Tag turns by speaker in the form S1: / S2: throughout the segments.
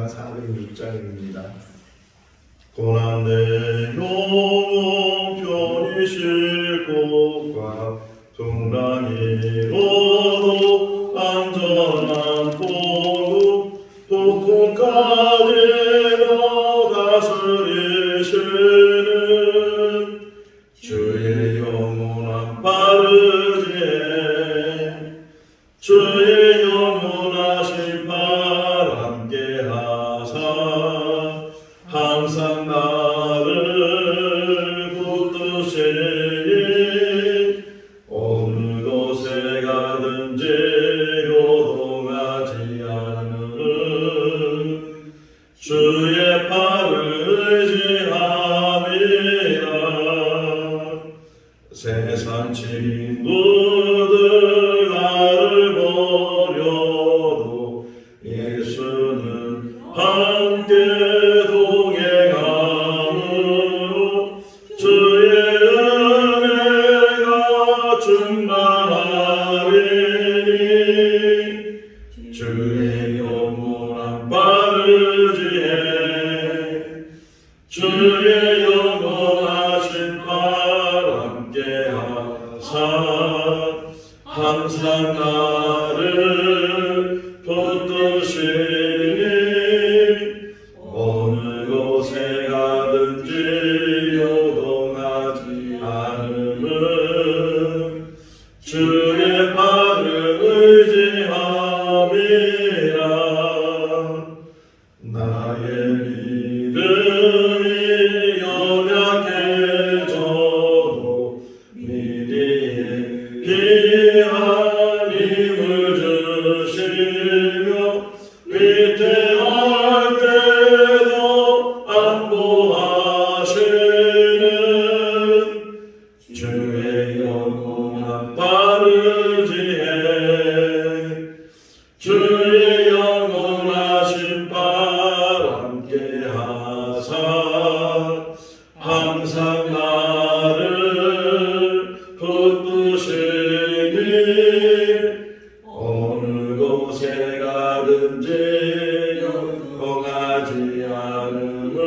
S1: 406장입니다. 고난의 영웅 편히 쉴 곳과 동랑이로도 안전한 보루 폭풍까지도 다스리시는 주의 영원한 빠르지에 주의 영원하신 팔 함께 하사 항상 나를 붙드시니 어느 곳에 가든지 요동하지 않는 주의 팔을 의지함이라. 세상 친구들 나를 버려도 예수는 함께 동행함으로 주의 은혜가 충만하리니 주의 영원한 빠르지에 주의 영원하신 팔 함께 하사 항상 나를 붙드시니 어느 곳에 가든지 요동하지 않음은 주의 팔을 의지함이라. 나의 믿음이 연약해져도 미리의 귀한 힘을 주시며 위태할 때도 안보하시는 주의 영원한 빠르지에 주의 영원하신 팔 함께 하사 항상 나를 붙드시니 어느 곳에 가든지 요동하지 않음은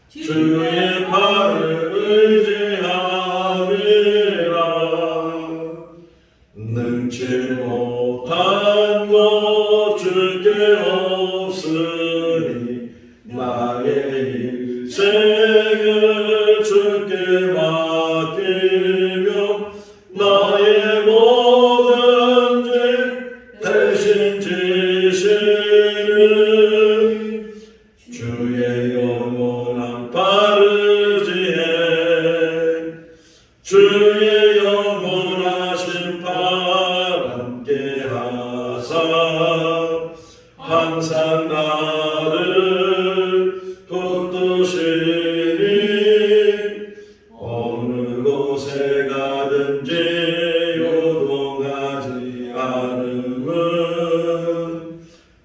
S1: 주의 팔을 의지함이라. 능치 못한 것 줄게 없으니 나의 인생을 주께 맡기며 나의 모든 죄 대신 지시는 주의 영원한 빠르지에 주의 영원하신 팔 함께 하사 항상 나를 붙드시니 어느 곳에 가든지 요동하지 않음은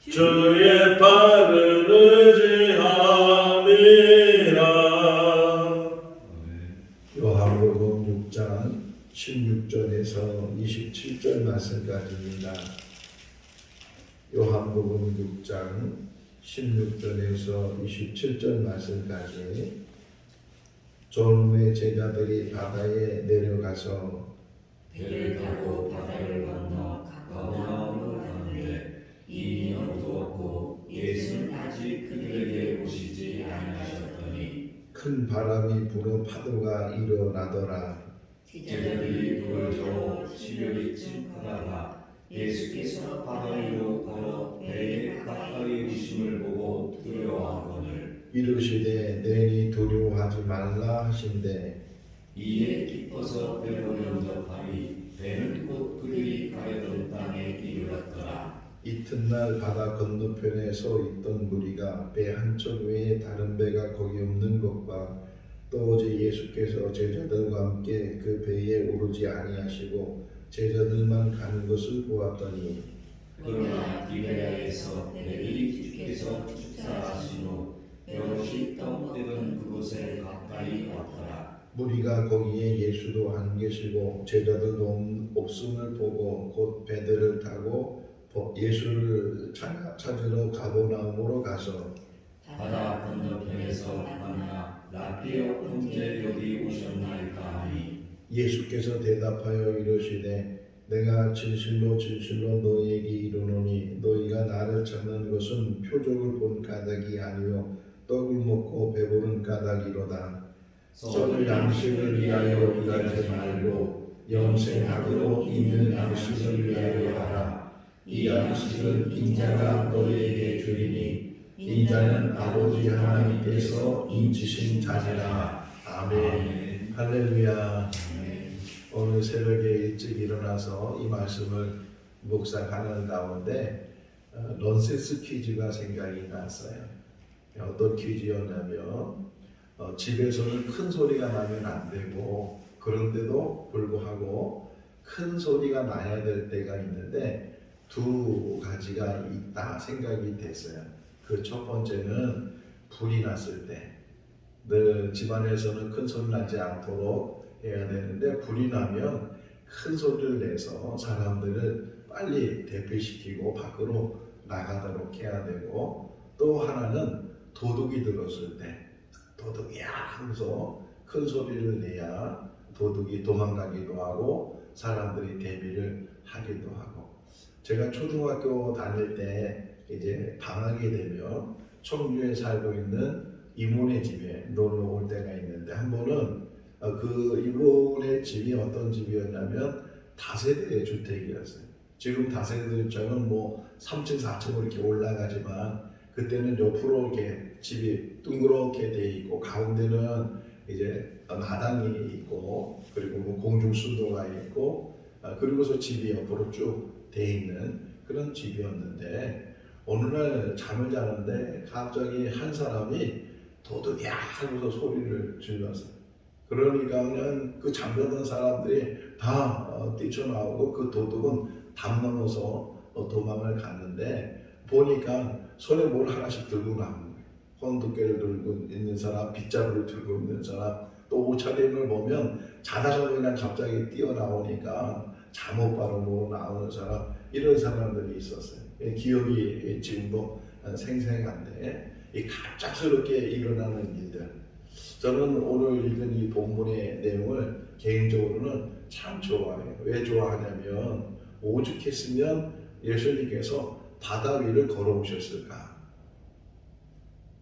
S1: 주의 팔을 의지함이라. 요한복음 6장 16절에서 27절 말씀까지입니다. 요한복음 6장 16절에서 27절 말씀까지. 졸음의 제자들이 바다에 내려가서
S2: 배를 타고 바다를 건너 가버나움으로 가는데 이미 어두웠고 예수는 아직 그들에게 오시지 아니하셨더니
S1: 큰 바람이 불어 파도가 일어나더라.
S2: 제자들이 돌을 저어 시력이 찜하다가 예수께서 바다 위로 걸어 배에 가까이 오심을 보고 두려워하거늘
S1: 이르시되 내니 두려워하지 말라 하신대.
S2: 이에 기뻐서 배로 면접하니 배는 곧 그들이 가려던 땅에 이르렀더라.
S1: 이튿날 바다 건너편에 서 있던 무리가 배 한쪽 외에 다른 배가 거기 없는 것과 또 어제 예수께서 제자들과 함께 그 배에 오르지 아니하시고 제자들만 가는 것을 보았더니
S2: 그러나 디베랴에서 배들이 주께서 축사하신 후 여럿이 떡먹던 그곳에 가까이 왔더라.
S1: 무리가 거기에 예수도 안 계시고 제자들도 없음을 보고 곧 배들을 타고 예수를 찾으러 가버나움으로 가서
S2: 바다 건너편에서 만나 라피오 형제 여기 오셨나이까 하니
S1: 예수께서 대답하여 이르시되 내가 진실로 진실로 너희에게 이르노니 너희가 나를 찾는 것은 표적을 본 까닭이 아니요 떡을 먹고 배부른 까닭이로다. 썩을 양식을 위하여 일하지 말고 영생하도록 있는 양식을 위하여 하라. 이 양식은 인자가 너희에게 주리니 인자는 아버지 하나님께서 인치신 자니라. 아멘. 할렐루야. 오늘 새벽에 일찍 일어나서 이 말씀을 묵상하는 가운데 넌센스 퀴즈가 생각이 났어요. 어떤 퀴즈였냐면 집에서는 큰 소리가 나면 안 되고 그런데도 불구하고 큰 소리가 나야 될 때가 있는데 두 가지가 있다 생각이 됐어요. 그 첫 번째는 불이 났을 때 늘 집안에서는 큰 소리 나지 않도록 해야 되는데 불이 나면 큰 소리를 내서 사람들을 빨리 대피시키고 밖으로 나가도록 해야 되고 또 하나는 도둑이 들었을 때 도둑이야 하면서 큰 소리를 내야 도둑이 도망가기도 하고 사람들이 대비를 하기도 하고 제가 초등학교 다닐 때 이제 방학이 되면 청주에 살고 있는 이모네 집에 놀러 올 때가 있는데 한 번은 그 이모네 집이 어떤 집이었냐면 다세대 주택이었어요. 지금 다세대 주택은 뭐 3층, 4층으로 이렇게 올라가지만 그때는 옆으로 이렇게 집이 둥그렇게 돼 있고 가운데는 이제 마당이 있고 그리고 뭐 공중수도가 있고 그리고서 집이 옆으로 쭉 돼 있는 그런 집이었는데 어느 날 잠을 자는데 갑자기 한 사람이 도둑이야 하면서 소리를 질렀어요. 그러니까 그냥 그 잠자던 사람들이 다 뛰쳐나오고 그 도둑은 담 넘어서 도망을 갔는데 보니까 손에 뭘 하나씩 들고 나온 거예요. 혼두개를 들고 있는 사람, 빗자루를 들고 있는 사람, 또 옷차림을 보면 자다가 그냥 갑자기 뛰어나오니까 잠옷 바르고 나오는 사람, 이런 사람들이 있었어요. 기억이 지금도 생생한데 이 갑작스럽게 일어나는 일들, 저는 오늘 읽은 이 본문의 내용을 개인적으로는 참 좋아해요. 왜 좋아하냐면 오죽했으면 예수님께서 바다 위를 걸어오셨을까.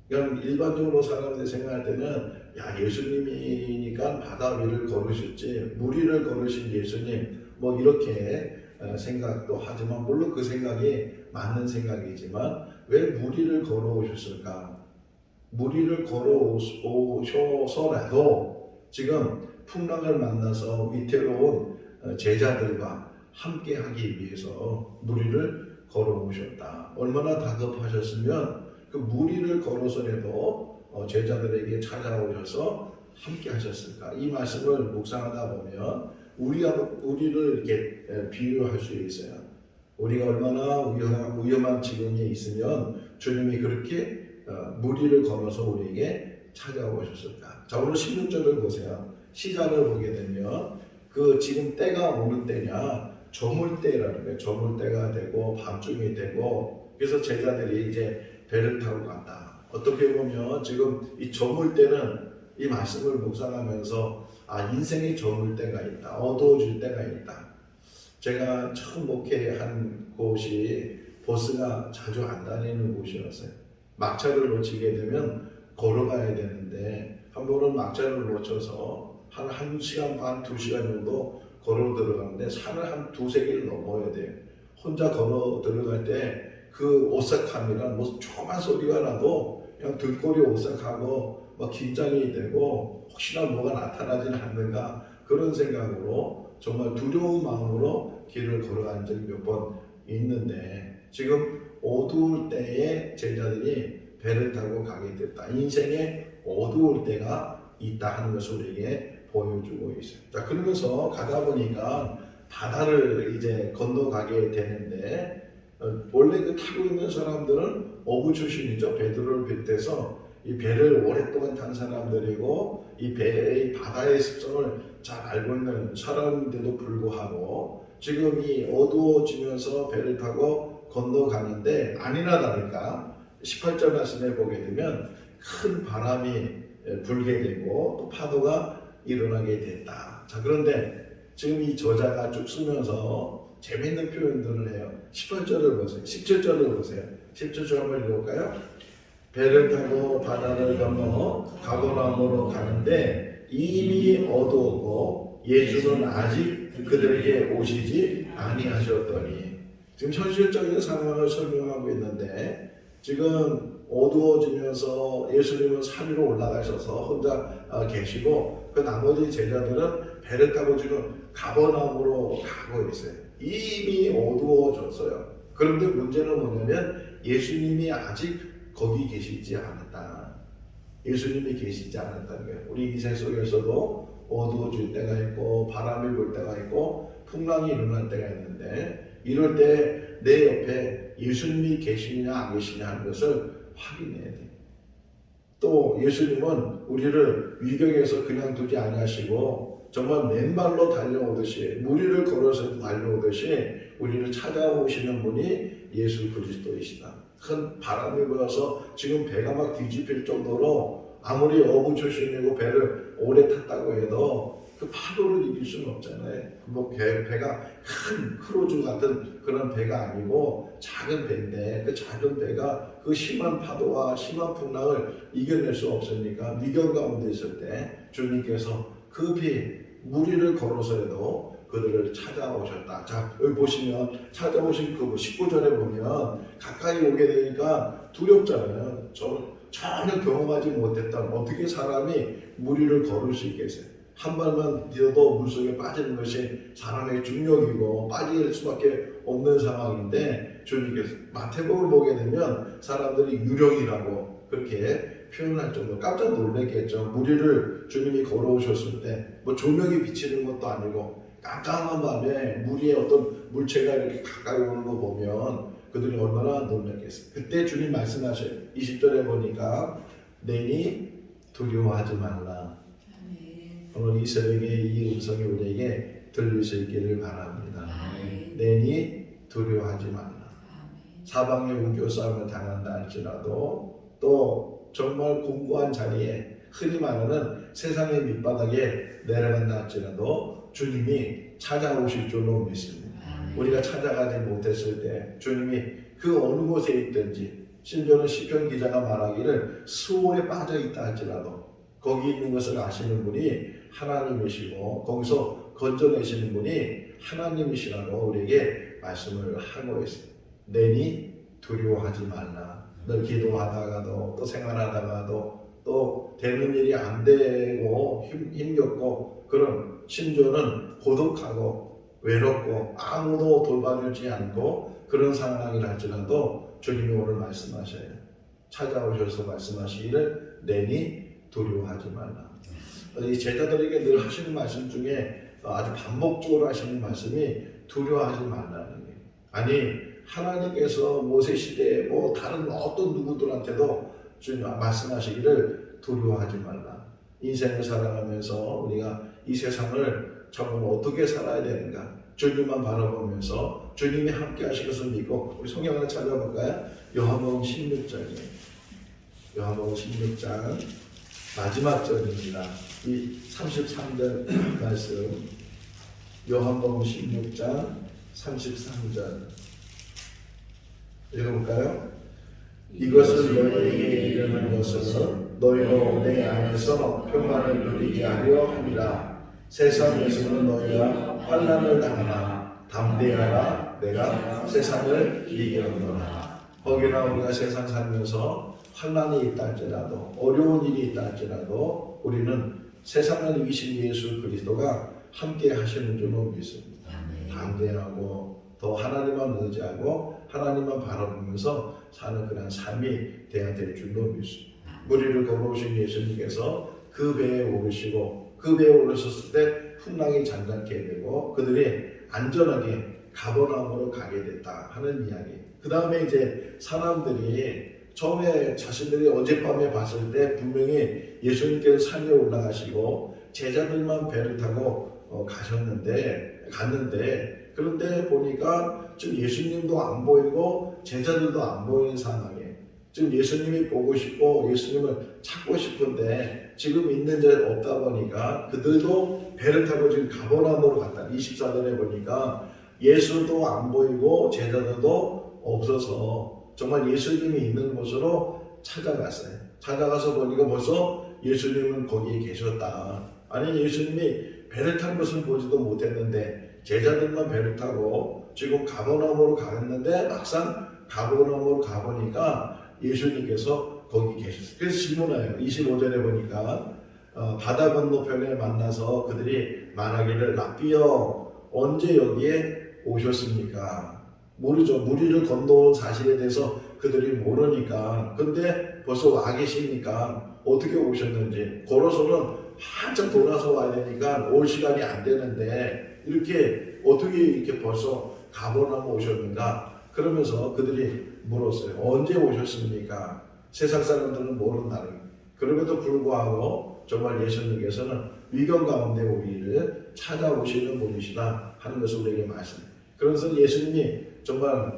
S1: 그냥 일반적으로 사람들이 생각할 때는 야 예수님이니까 바다 위를 걸으셨지 물 위를 걸으신 예수님 뭐 이렇게 생각도 하지만 물론 그 생각이 맞는 생각이지만 왜 물 위를 걸어오셨을까? 물 위를 걸어오셔서라도 지금 풍랑을 만나서 위태로운 제자들과 함께 하기 위해서 물 위를 걸어오셨다. 얼마나 다급하셨으면 그 물 위를 걸어서라도 제자들에게 찾아오셔서 함께 하셨을까? 이 말씀을 묵상하다 보면 우리를 이렇게 비유할 수 있어요. 우리가 얼마나 위험한 지경에 있으면 주님이 그렇게 물 위를 걸어서 우리에게 찾아오셨을까? 자, 오늘 16절을 보세요. 시작을 보게 되면 그 지금 때가 오는 때냐 저물때라는 거예요. 저물때가 되고 밤중이 되고 그래서 제자들이 이제 배를 타고 갔다. 어떻게 보면 지금 이 저물때는 이 말씀을 묵상하면서 인생의 저물때가 있다. 어두워질 때가 있다. 제가 처음 목회한 곳이 버스가 자주 안 다니는 곳이었어요. 막차를 놓치게 되면 걸어가야 되는데 한 번은 막차를 놓쳐서 한 1시간 반, 2시간 정도 걸어 들어가는데 산을 한 2-3개를 넘어야 돼요. 혼자 걸어 들어갈 때 그 오싹함이란 뭐 조그만 소리가 나도 그냥 들꼬리 오싹하고 막 긴장이 되고 혹시나 뭐가 나타나지는 않는가 그런 생각으로 정말 두려운 마음으로 길을 걸어간 적이 몇 번 있는데 지금 어두울 때에 제자들이 배를 타고 가게 됐다. 인생에 어두울 때가 있다 하는 것을 우리에게 보여주고 있어요. 자, 그러면서 가다 보니까 바다를 이제 건너가게 되는데 원래 그 타고 있는 사람들은 어부 출신이죠. 베드로를 빗대서 이 배를 오랫동안 탄 사람들이고 이 배의 바다의 습성을 잘 알고 있는 사람인데도 불구하고 지금 이 어두워지면서 배를 타고 건너가는데 아니나 다를까 18절 말씀에 보게 되면 큰 바람이 불게 되고 또 파도가 일어나게 됐다. 자, 그런데 지금 이 저자가 쭉 쓰면서 재밌는 표현들을 해요. 18절을 보세요. 17절을 보세요. 17절 한번 읽어볼까요? 배를 타고 바다를 건너 가버나움으로 가는데 이미 어두웠고 예수는 아직 그들에게 오시지 아니하셨더니, 지금 현실적인 상황을 설명하고 있는데 지금 어두워지면서 예수님은 산 위로 올라가셔서 혼자 계시고 그 나머지 제자들은 배를 타고 지금 가버나움으로 가고 있어요. 이미 어두워졌어요. 그런데 문제는 뭐냐면 예수님이 아직 거기 계시지 않았다. 예수님이 계시지 않았다는 거예요. 우리 이 세 속에서도 어두워질 때가 있고 바람이 불 때가 있고 풍랑이 일어날 때가 있는데 이럴 때 내 옆에 예수님이 계시냐 안 계시냐 하는 것을 확인해야 돼. 또 예수님은 우리를 위경에서 그냥 두지 아니하시고 정말 맨발로 달려오듯이 무리를 걸어서 달려오듯이 우리를 찾아오시는 분이 예수 그리스도이시다. 큰 바람이 불어서 지금 배가 막 뒤집힐 정도로 아무리 어부 출신이고 배를 오래 탔다고 해도 그 파도를 이길 수는 없잖아요. 뭐 배가 큰 크루즈 같은 그런 배가 아니고 작은 배인데 그 작은 배가 그 심한 파도와 심한 풍랑을 이겨낼 수 없으니까 미경 가운데 있을 때 주님께서 급히 무리를 걸어서라도 그들을 찾아오셨다. 자, 여기 보시면 찾아오신 그 19절에 보면 가까이 오게 되니까 두렵잖아요. 전혀 경험하지 못했던 어떻게 사람이 무리를 걸을 수 있겠어요. 한 발만 디뎌도 물속에 빠지는 것이 사람의 중력이고 빠질 수밖에 없는 상황인데 주님께서 마태복음을 보게 되면 사람들이 유령이라고 그렇게 표현할 정도로 깜짝 놀랐겠죠. 무리를 주님이 걸어오셨을 때 뭐 조명이 비치는 것도 아니고 깜깜한 밤에 무리의 어떤 물체가 이렇게 가까이 오는 거 보면 그들이 얼마나 놀랐겠어요. 그때 주님 말씀하셔요. 20절에 보니까 내니 두려워하지 말라. 오늘 이 새벽에 이 음성이 우리에게 들릴 수 있기를 바랍니다. 내니 두려워하지 말라. 사방에 우겨 싸움을 당한다 할지라도 또 정말 공고한 자리에 흔히 말하는 세상의 밑바닥에 내려간다 할지라도 주님이 찾아오실 줄로 믿습니다. 우리가 찾아가지 못했을 때 주님이 그 어느 곳에 있든지 심지어는 시편 기자가 말하기를 수월에 빠져 있다 할지라도 거기 있는 것을 아시는 분이 하나님이시고 거기서 건져내시는 분이 하나님이시라고 우리에게 말씀을 하고 있습니다. 내니 두려워하지 말라. 늘 기도하다가도 또 생활하다가도 또 되는 일이 안 되고 힘겹고 그런 심지어는 고독하고 외롭고 아무도 돌봐주지 않고 그런 상황이라 할지라도 주님이 오늘 말씀하셔요. 찾아오셔서 말씀하시기를 내니 두려워하지 말라. 이 제자들에게 늘 하시는 말씀 중에 아주 반복적으로 하시는 말씀이 두려워하지 말라는 거예요. 아니 하나님께서 모세 시대에 뭐 다른 어떤 누구들한테도 주님 말씀하시기를 두려워하지 말라. 인생을 살아가면서 우리가 이 세상을 정말 어떻게 살아야 되는가 주님만 바라보면서 주님이 함께 하실 것을 믿고 우리 성경 하나 찾아볼까요? 요한복음 16장이에요. 요한복음 16장 마지막 절입니다. 이 33절 말씀 요한복음 16장 33절 읽어볼까요? 이것을 너희에게 이르는 것은 너희로 내 안에서 평안을 누리게 하려 함이라. 세상에서는 너희가 환난을 당하나 담대하라. 내가 세상을 이겼노라. 거기나 우리가 세상 살면서 환난이 있다 할지라도 어려운 일이 있다 할지라도 우리는 세상을 이기신 예수 그리스도가 함께 하시는 줄로 믿습니다. 담대하고 더 하나님만 의지하고 하나님만 바라보면서 사는 그런 삶이 돼야 될 줄로 믿습니다. 무리를 걸어오신 예수님께서 그 배에 오르시고 그 배에 오르셨을 때 풍랑이 잠잠게 되고 그들이 안전하게 가버나움으로 가게 됐다 하는 이야기. 그 다음에 이제 사람들이 처음에 자신들이 어젯밤에 봤을 때 분명히 예수님께서 산에 올라가시고 제자들만 배를 타고 갔는데 그런데 보니까 지금 예수님도 안 보이고 제자들도 안 보이는 상황에 지금 예수님이 보고 싶고 예수님을 찾고 싶은데 지금 있는 자리 없다 보니까 그들도 배를 타고 지금 가버나움으로 갔다. 24절에 보니까 예수도 안 보이고 제자들도 없어서 정말 예수님이 있는 곳으로 찾아갔어요. 찾아가서 보니까 벌써 예수님은 거기에 계셨다. 아니 예수님이 배를 탄 것은 보지도 못했는데 제자들만 배를 타고 지금 가버나움으로 갔는데 막상 가버나움으로 가보니까 예수님께서 거기 계셨어요. 그래서 질문해요. 25절에 보니까 바다 건너편에 만나서 그들이 말하기를 랍비여 언제 여기에 오셨습니까? 모르죠. 무리를 건너온 사실에 대해서 그들이 모르니까. 근데 벌써 와 계시니까 어떻게 오셨는지 걸어서는 한참 돌아서 와야 되니까 올 시간이 안 되는데 이렇게 어떻게 이렇게 벌써 가버나움 오셨는가? 그러면서 그들이 물었어요. 언제 오셨습니까? 세상 사람들은 모른다는. 그럼에도 불구하고 정말 예수님께서는 위경 가운데 우리를 찾아오시는 분이시다 하는 것을 우리에게 말씀해요. 그래서 예수님이 정말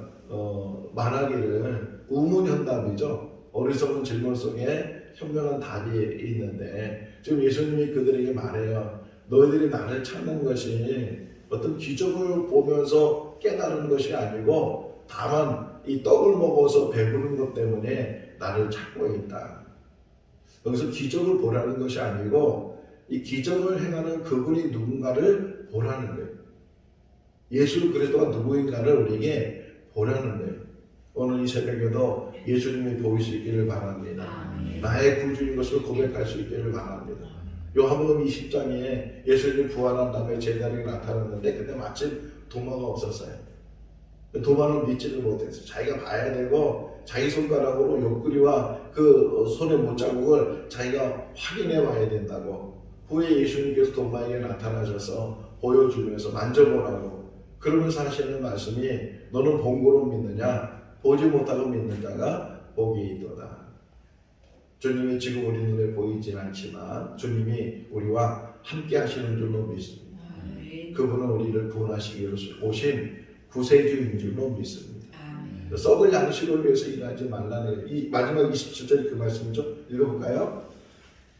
S1: 말하기를 우문현답이죠. 어리석은 질문 속에 현명한 답이 있는데 지금 예수님이 그들에게 말해요. 너희들이 나를 찾는 것이 어떤 기적을 보면서 깨달은 것이 아니고 다만 이 떡을 먹어서 배부른 것 때문에 나를 찾고 있다. 여기서 기적을 보라는 것이 아니고 이 기적을 행하는 그분이 누군가를 보라는 거예요. 예수 그리스도가 누구인가를 우리에게 보라는 거예요. 오늘 이 새벽에도 예수님이 보일 수 있기를 바랍니다. 나의 구주인 것을 고백할 수 있기를 바랍니다. 요한복음 20장에 예수님이 부활한 다음에 제자들이 나타났는데 그때 마침 도마가 없었어요. 도마는 믿지를 못했어요. 자기가 봐야 되고 자기 손가락으로 옆구리와 그 손의 못자국을 자기가 확인해 봐야 된다고. 후에 예수님께서 도마에게 나타나셔서 보여주면서 만져보라고. 그러면서 하시는 말씀이 너는 본 거로 믿느냐? 보지 못하고 믿는 자가 복이 있도다. 주님이 지금 우리 눈에 보이진 않지만 주님이 우리와 함께 하시는 줄로 믿습니다. 그분은 우리를 구원하시기 위해서 오신 구세주인 줄로 믿습니다. 썩을 양식을 위해서 일하지 말라는 이 마지막 27절이 그 말씀이죠. 읽어볼까요?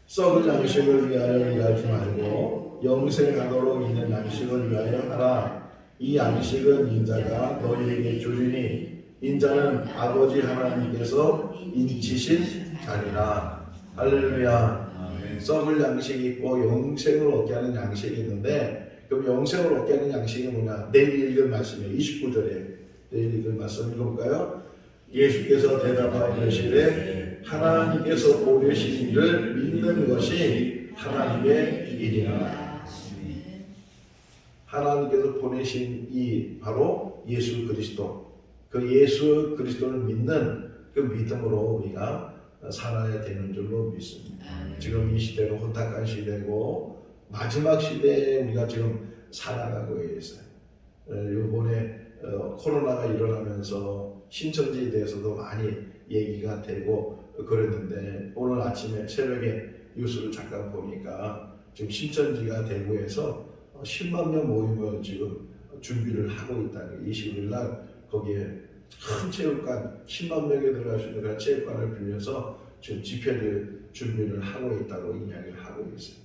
S1: 썩을 양식을 위하여 일하지 말고 영생하도록 있는 양식을 위하여 하라. 이 양식은 인자가 너희에게 주리니 인자는 아버지 하나님께서 인치신 자리라. 할렐루야. 썩을 양식이 있고 영생을 얻게 하는 양식이 있는데 그럼 영생을 얻게 하는 양식이 뭐냐? 내일 읽을 말씀이에요. 29절에 내일 읽을 말씀 읽어볼까요? 예수께서 대답하여 이르시되 하나님께서 보내신 이를 믿는 것이 하나님의 일이라. 하나님께서 보내신 이 바로 예수 그리스도, 그 예수 그리스도를 믿는 그 믿음으로 우리가 살아야 되는 줄로 믿습니다. 지금 이 시대는 혼탁한 시대고 마지막 시대에 우리가 지금 살아가고 있어요. 이번에 코로나가 일어나면서 신천지에 대해서도 많이 얘기가 되고 그랬는데 오늘 아침에 새벽에 뉴스를 잠깐 보니까 지금 신천지가 대구에서 10만 명 모임을 지금 준비를 하고 있다는 20일 날 거기에 큰 체육관 10만 명이 들어갈 수 있는 그런 체육관을 빌려서 지금 집회를 준비를 하고 있다고 이야기를 하고 있어요.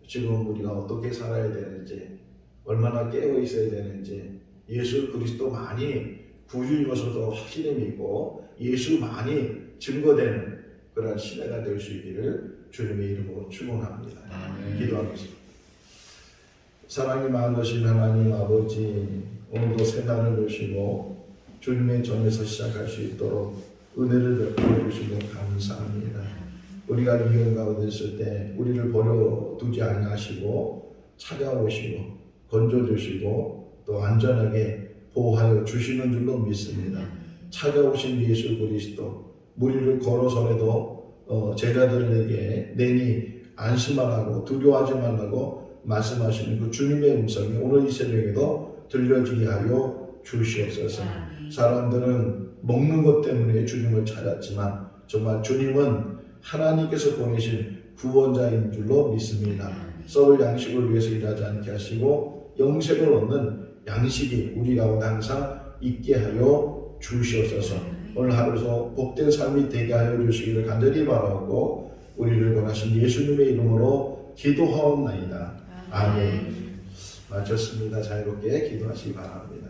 S1: 지금 우리가 어떻게 살아야 되는지 얼마나 깨어 있어야 되는지 예수 그리스도만이 구주인 것을 더 확실히 믿고 예수만이 증거되는 그런 시대가 될 수 있기를 주님의 이름으로 축원합니다. 기도하겠습니다. 사랑이 많으신 하나님 아버지, 오늘도 새날을 주시고 주님의 전에서 시작할 수 있도록 은혜를 베풀어 주시고 감사합니다. 우리가 위험 가운데 있을 때 우리를 버려두지 아니하시고 찾아오시고 건져주시고 또 안전하게 보호하여 주시는 줄로 믿습니다. 찾아오신 예수 그리스도, 무리를 걸어서라도 제자들에게 내니 안심하라고 두려워하지 말라고 말씀하시는 그 주님의 음성이 오늘 이 새벽에도 들려지게 하여 주시옵소서. 사람들은 먹는 것 때문에 주님을 찾았지만 정말 주님은 하나님께서 보내신 구원자인 줄로 믿습니다. 썩을 양식을 위해서 일하지 않게 하시고 영생을 얻는 양식이 우리 가운데 항상 있게 하여 주시옵소서. 오늘 하루도 복된 삶이 되게 하여 주시기를 간절히 바라고 우리를 원하신 예수님의 이름으로 기도하옵나이다. 아멘. 마쳤습니다. 자유롭게 기도하시기 바랍니다.